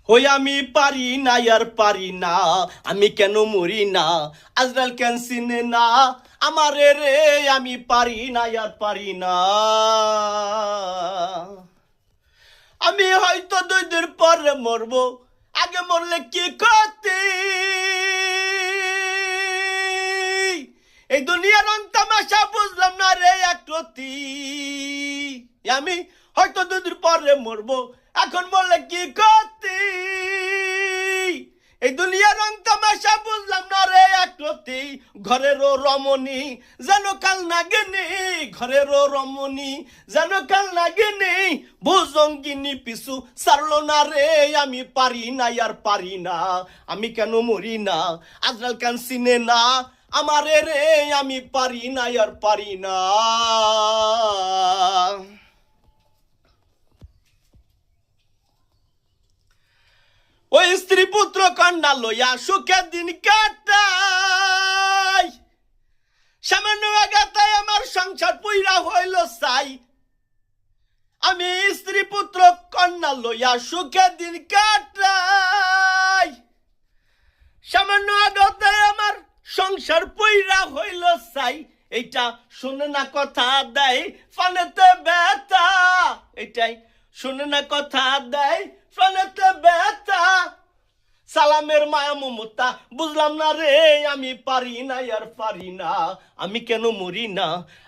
ওই আমি পারি না আর পারি না, আমি কেন মরি না, আজরাল কেন চিনে না আমারে রে, আমি পারি না আর পারি না। আমি হয়তো 2 দিন পরে মরবো, আগে মরলে কি করতে, এই দুনিয়ার তামাশা বুঝলাম না রে একরতি। আমি হয়তো 2 দিন পরে মরবো, এখন মরলে কি করতে, এই দুনিয়ার তামাশা বুঝলাম না রে একরতি। ঘরেরও রমণী যেন কাল নাগিনী, ঘরেরও রমণী যেন কাল নাগিনী, ভুজঙ্গিনী পিছু সারলো না রে, আমি পারি না আর পারি না, আমি কেন মরি না, আজরাল কেন চিনে না আমারে রে, আমি পারি না আর পারি না। ওই স্ত্রী পুত্র কন্যা লইয়া সুখের দিন কাটাই, সামান্য আঘাতায় আমার সংসার পুইরা হইল চাই। আমি স্ত্রী পুত্র কন্যা লইয়া সুখের দিন কাটাই, সামান্য আঘাতায় আমার সংসার পুইরা হইল চাই। এইটা শুনে না কথা দেয় ফানেতে ব্যথা, এটাই শুনে না কথা দেয় ফানেতে ব্যথা। সালামের মায়া মমতা বুঝলাম না রে, আমি পারি না আর পারি না, আমি কেন মরি না,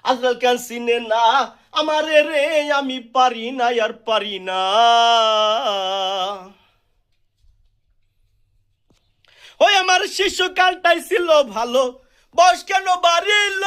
আজরাল কেন চিনে না আমারে রে, আমি পারি না আর পারি না। ওই আমার শিশুকালটাই ছিল ভালো, বয়স কেন বাড়িল,